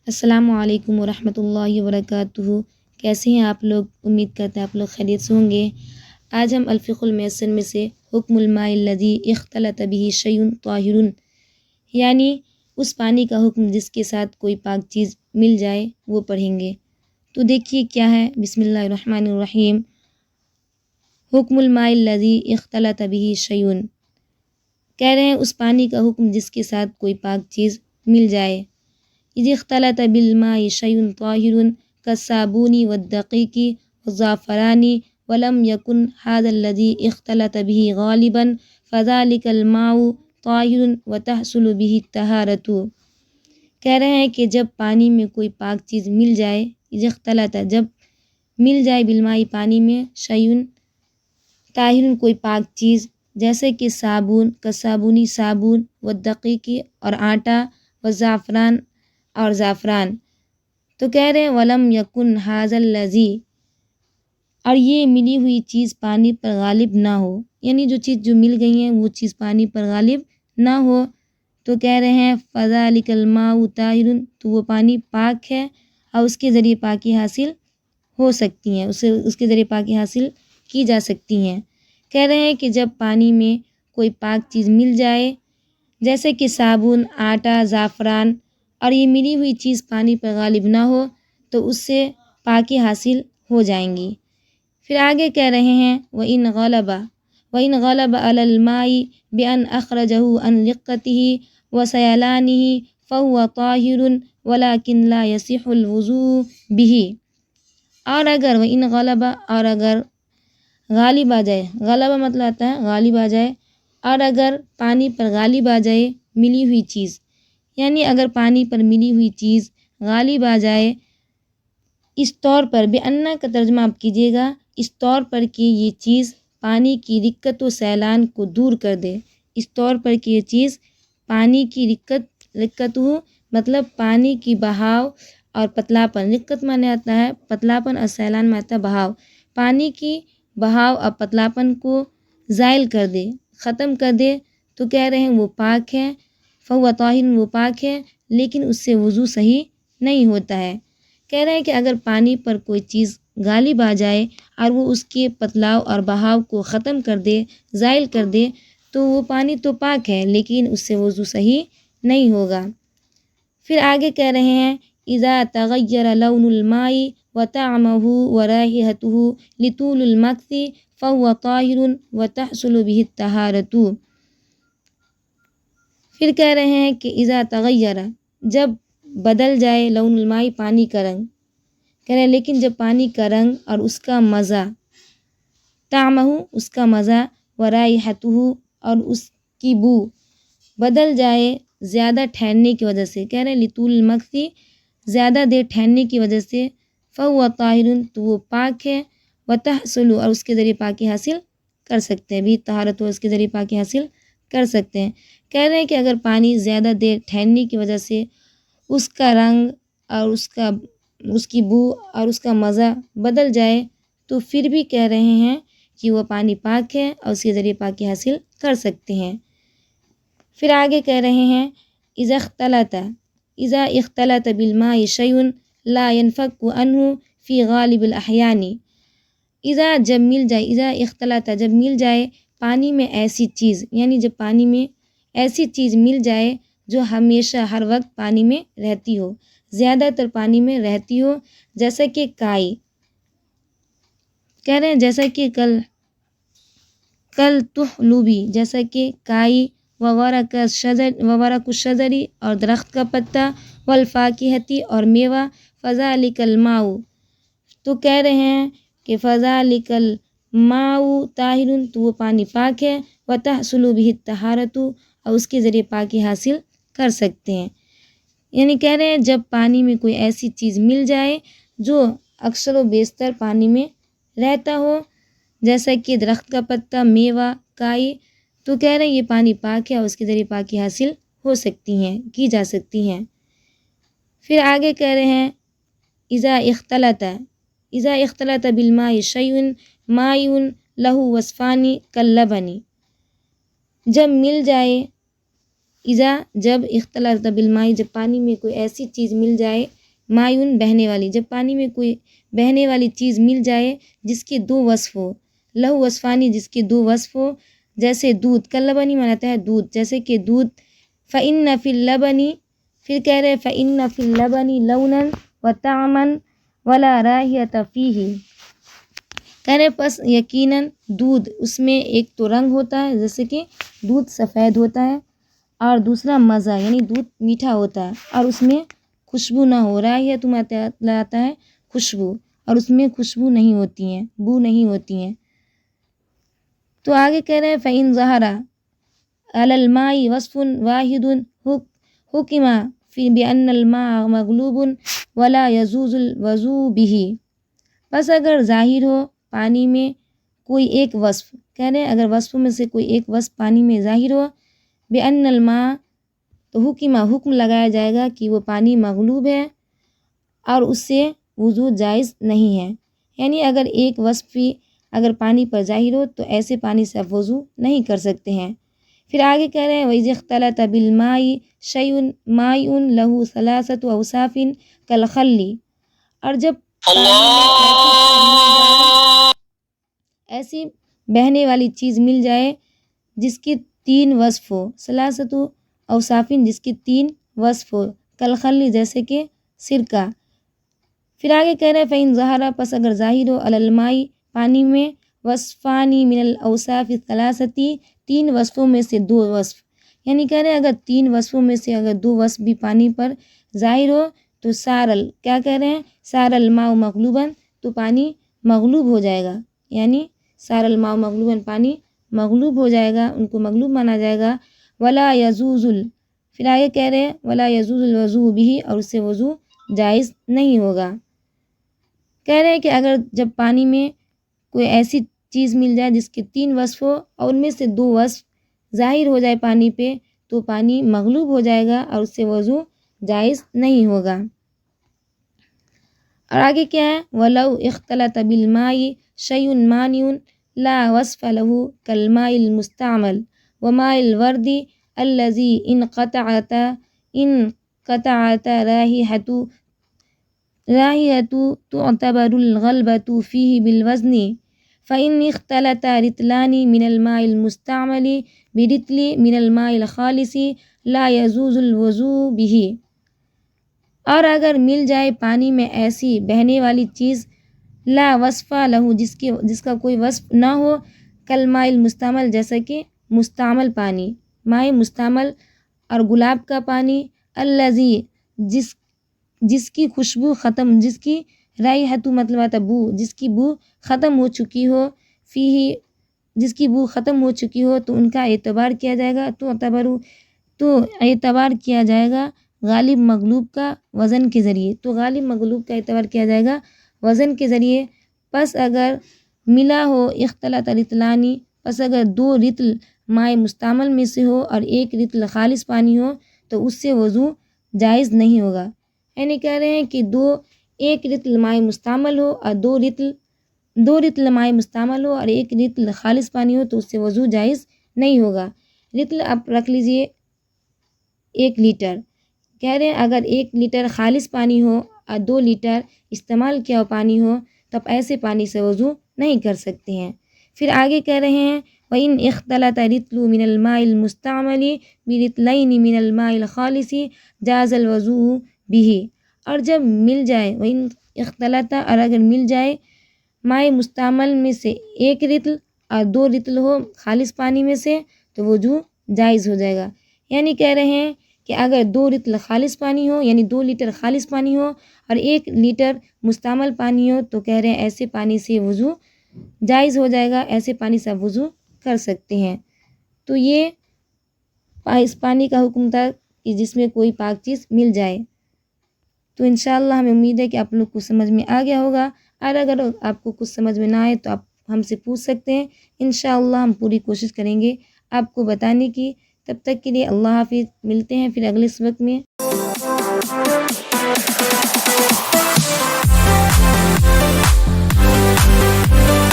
السلام علیکم ورحمۃ اللہ وبرکاتہ۔ کیسے ہیں آپ لوگ؟ امید کرتے ہیں آپ لوگ خیریت سے ہوں گے۔ آج ہم الفقہ المیسر میں سے حکم الماء الذی اختلط بہ شیء طاہر، یعنی اس پانی کا حکم جس کے ساتھ کوئی پاک چیز مل جائے وہ پڑھیں گے۔ تو دیکھیے کیا ہے، بسم اللہ الرحمن الرحیم۔ حکم الماء الذی اختلط بہ شیء، کہہ رہے ہیں اس پانی کا حکم جس کے ساتھ کوئی پاک چیز مل جائے۔ اذ اختلط بالماء شیء طاہر کالصابون والدقیق والزعفران ولم یکن ھذا الذی اختلط بہ غالبا فذلک الماء طاہر وتحصل بہ الطہارۃ۔ کہہ رہے ہیں کہ جب پانی میں کوئی پاک چیز مل جائے، اذ اختلط جب مل جائے بالماء پانی میں، شیء طاہر کوئی پاک چیز، جیسے کہ صابن کالصابونی صابن، والدقیق اور آٹا، والزعفران اور زعفران، تو کہہ رہے ہیں ولم یکن ھذا الذی، اور یہ ملی ہوئی چیز پانی پر غالب نہ ہو، یعنی جو چیز جو مل گئی ہیں وہ چیز پانی پر غالب نہ ہو، تو کہہ رہے ہیں فذلک الماء طاہر، تو وہ پانی پاک ہے اور اس کے ذریعے پاکی حاصل ہو سکتی ہیں، اس کے ذریعے پاکی حاصل کی جا سکتی ہیں۔ کہہ رہے ہیں کہ جب پانی میں کوئی پاک چیز مل جائے، جیسے کہ صابن، آٹا، زعفران، اور یہ ملی ہوئی چیز پانی پر غالب نہ ہو تو اس سے پاکی حاصل ہو جائیں گی۔ پھر آگے کہہ رہے ہیں وَإِنْ غَلَبَ عَلَى الْمَاءِ بِأَنْ أَخْرَجَهُ عَنْ رِقَّتِهِ وَسَيَلَانِهِ فَهُوَ طَاهِرٌ وَلَكِنْ لَا يَصِحُّ الْوُضُوءُ بِهِ، اور اگر غالب آ جائے، غلبہ مطلب آتا ہے غالب آ جائے، اور اگر پانی پر غالب آ جائے ملی ہوئی چیز، یعنی اگر پانی پر ملی ہوئی چیز غالب آ جائے، اس طور پر، بے انا کا ترجمہ آپ کیجیے گا، اس طور پر کہ یہ چیز پانی کی رقت و سیلان کو دور کر دے، اس طور پر کہ یہ چیز پانی کی رقت ہو مطلب پانی کی بہاؤ اور پتلاپن، رقت مانے آتا ہے پتلاپن اور سیلان میں آتا ہے بہاؤ، پانی کی بہاؤ اور پتلاپن کو زائل کر دے، ختم کر دے، تو کہہ رہے ہیں وہ پاک ہے، فہو طاہر، وہ پاک ہے، لیکن اس سے وضو صحیح نہیں ہوتا ہے۔ کہہ رہے ہیں کہ اگر پانی پر کوئی چیز غالب آ جائے اور وہ اس کے پتلاؤ اور بہاؤ کو ختم کر دے، زائل کر دے، تو وہ پانی تو پاک ہے لیکن اس سے وضو صحیح نہیں ہوگا۔ پھر آگے کہہ رہے ہیں اذا تغیر لون الماء وطعمه ورائحته لطول المکث فهو طاہر وتحصل به الطہارۃ۔ پھر کہہ رہے ہیں کہ اذا تغیر، جب بدل جائے، لون الماء پانی کا رنگ، کہہ رہے ہیں لیکن جب پانی کا رنگ اور اس کا مزہ، طعمہ اس کا مزہ، ورائحتہ اور اس کی بو بدل جائے زیادہ ٹھہرنے کی وجہ سے، کہہ رہے ہیں لطول المکث زیادہ دیر ٹھہرنے کی وجہ سے، فہو طاہر تو وہ پاک ہے، وتحصل اور اس کے ذریعے پاکی حاصل کر سکتے ہیں، بھی طہارت ہو اس کے ذریعے پاکی حاصل کر سکتے ہیں۔ کہہ رہے ہیں کہ اگر پانی زیادہ دیر ٹھہرنے کی وجہ سے اس کا رنگ اور اس کی بو اور اس کا مزہ بدل جائے تو پھر بھی کہہ رہے ہیں کہ وہ پانی پاک ہے اور اس کے ذریعے پاکی حاصل کر سکتے ہیں۔ پھر آگے کہہ رہے ہیں اذا اختلط بالماء شیء لا ينفك عنه فی غالب الاحیان، اذا اختلط جب مل جائے پانی میں ایسی چیز، یعنی جب پانی میں ایسی چیز مل جائے جو ہمیشہ ہر وقت پانی میں رہتی ہو، زیادہ تر پانی میں رہتی ہو، جیسا کہ کائی، کہہ رہے ہیں جیسا کہ کل تحلبی، جیسا کہ کائی، وورق الشجر اور درخت کا پتا، والفاکہتی اور میوہ، فذلک الماء تو کہہ رہے ہیں کہ فذلک الماء طاہر تو وہ پانی پاک ہے، وتحصل بہ الطہارۃ اور اس کے ذریعے پاکی حاصل کر سکتے ہیں، یعنی کہہ رہے ہیں جب پانی میں کوئی ایسی چیز مل جائے جو اکثر و بیشتر پانی میں رہتا ہو، جیسا کہ درخت کا پتا، میوہ، کائی، تو کہہ رہے ہیں یہ پانی پاک ہے اور اس کے ذریعے پاکی حاصل ہو سکتی ہیں، کی جا سکتی ہیں۔ پھر آگے کہہ رہے ہیں اذا اختلط بالماء شیء ماء لہ وصفان کاللبن، جب مل جائے اذا جب اختلط بالماء جب پانی میں کوئی ایسی چیز مل جائے، مایون بہنے والی، جب پانی میں کوئی بہنے والی چیز مل جائے جس کے دو وصف ہو، لہو وصفانی جس کے دو وصف ہو، جیسے دودھ، کلبنی مانتا ہے دودھ، جیسے کہ دودھ، فإن فی اللبنی، پھر کہہ رہے فإن فی اللبنی لونا وطعما ولا رائحۃ فیہ، کہہ رہے پس یقیناً دودھ اس میں ایک تو رنگ ہوتا ہے جیسے کہ دودھ سفید ہوتا ہے، اور دوسرا مزہ یعنی دودھ میٹھا ہوتا ہے، اور اس میں خوشبو نہ ہو، رائحۃ لاتا ہے خوشبو، اور اس میں خوشبو نہیں ہوتی ہیں، بو نہیں ہوتی ہیں۔ تو آگے کہہ رہے ہیں فإن ظہر علی الماء وصف واحد حکم فی بأن الماء مغلوب ولا یجوز الوضوء به، بس اگر ظاہر ہو پانی میں کوئی ایک وصف، کہہ رہے ہیں اگر وصفوں میں سے کوئی ایک وصف پانی میں ظاہر ہو، بأن الماء، تو حکم لگایا جائے گا کہ وہ پانی مغلوب ہے اور اس سے وضو جائز نہیں ہے، یعنی اگر ایک وصف بھی اگر پانی پر ظاہر ہو تو ایسے پانی سے آپ وضو نہیں کر سکتے ہیں۔ پھر آگے کہہ رہے ہیں وَإِذِ اخْتَلَطَ بِالْمَاءِ شَيْءٌ مَائِعٌ لَهُ ثَلَاثَةُ أَوْصَافٍ كَالْخَلِّ، اور جب ایسی بہنے والی چیز مل جائے جس کے تین وصف ہو، ثلاثۃ اوصافین جس کے تین وصف ہو، کالخلی جیسے کہ سرکہ۔ پھر آگے کہہ رہے ہیں فإن ظہر، پس اگر ظاہر ہو علی الماء پانی میں وصفانی من الاوصاف الثلاثۃ، تین وصفوں میں سے دو وصف، یعنی کہہ رہے ہیں اگر تین وصفوں میں سے اگر دو وصف بھی پانی پر ظاہر ہو تو کیا کہہ رہے ہیں سار الماء مغلوباً، تو پانی مغلوب ہو جائے گا، یعنی سار الماء مغلوباً پانی مغلوب ہو جائے گا، ان کو مغلوب مانا جائے گا، ولا یجوز پھر آگے کہہ رہے ہیں ولا یجوز الوضوء به، اور اس سے وضو جائز نہیں ہوگا۔ کہہ رہے ہیں کہ اگر جب پانی میں کوئی ایسی چیز مل جائے جس کے تین وصف ہو اور ان میں سے دو وصف ظاہر ہو جائے پانی پہ تو پانی مغلوب ہو جائے گا اور اس سے وضو جائز نہیں ہوگا۔ اور آگے کیا ہے وَلَوْ اخْتَلَطَ بِالْمَاءِ شَيْءٌ مَانِعٌ لَا وَصْفَ لَهُ كَالْمَاءِ الْمُسْتَعْمَلِ وَمَاءِ الْوَرْدِ الَّذِي انقطعت رائحته تعتبر الغلبة فيه بالوزن، فإن اختلط رطلان من الماء المستعمل برطل من الماء الخالص لا يجوز الوضوء به، اور اگر مل جائے پانی میں ایسی بہنے والی چیز لا وصف لہو جس کا کوئی وصف نہ ہو، کالماء المستعمل جیسا کہ مستعمل پانی، ماء مستعمل اور گلاب کا پانی، الذی جس کی خوشبو ختم، جس کی رائحۃ مطلب آتا بو، جس کی بو ختم ہو چکی ہو، فیہ جس کی بو ختم ہو چکی ہو، تو ان کا اعتبار کیا جائے گا، تو اعتبار کیا جائے گا غالب مغلوب کا وزن کے ذریعے، تو غالب مغلوب کا اعتبار کیا جائے گا وزن کے ذریعے۔ پس اگر ملا ہو اختلط رطلانی، پس اگر دو رطل مائع مستعمل میں سے ہو اور ایک رطل خالص پانی ہو تو اس سے وضو جائز نہیں ہوگا، یعنی کہہ رہے ہیں کہ ایک رطل مائع مستعمل ہو اور دو رطل مائع مستعمل ہو اور ایک رطل خالص پانی ہو تو اس سے وضو جائز نہیں ہوگا۔ رطل آپ رکھ لیجئے 1 لیٹر، کہہ رہے ہیں اگر 1 لیٹر خالص پانی ہو اور 2 لیٹر استعمال کیا ہو پانی ہو تب ایسے پانی سے وضو نہیں کر سکتے ہیں۔ پھر آگے کہہ رہے ہیں وَإِنْ اخْتَلَطَ رِطْلٌ مِنَ الْمَاءِ الْمُسْتَعْمَلِ بِرِطْلَيْنِ مِنَ الْمَاءِ الْخَالِصِ جَازَ الْوُضُوءُ بِهِ، اور جب مل جائے وَإِنْ اخْتَلَطَ، اور اگر مل جائے مائع مستعمل میں سے ایک رطل اور 2 رطل ہو خالص پانی میں سے تو وضو جائز ہو جائے گا، یعنی کہہ رہے ہیں کہ اگر 2 رطل خالص پانی ہو یعنی 2 لیٹر خالص پانی ہو اور 1 لیٹر مستعمل پانی ہو تو کہہ رہے ہیں ایسے پانی سے وضو جائز ہو جائے گا، ایسے پانی سے آپ وضو کر سکتے ہیں۔ تو یہ اس پانی کا حکم تھا کہ جس میں کوئی پاک چیز مل جائے۔ تو انشاءاللہ ہمیں امید ہے کہ آپ لوگ کو سمجھ میں آ گیا ہوگا، اور اگر آپ کو کچھ سمجھ میں نہ آئے تو آپ ہم سے پوچھ سکتے ہیں، انشاءاللہ ہم پوری کوشش کریں گے آپ کو بتانے کی۔ تب تک کے لیے اللہ حافظ، ملتے ہیں پھر اگلے سبق میں۔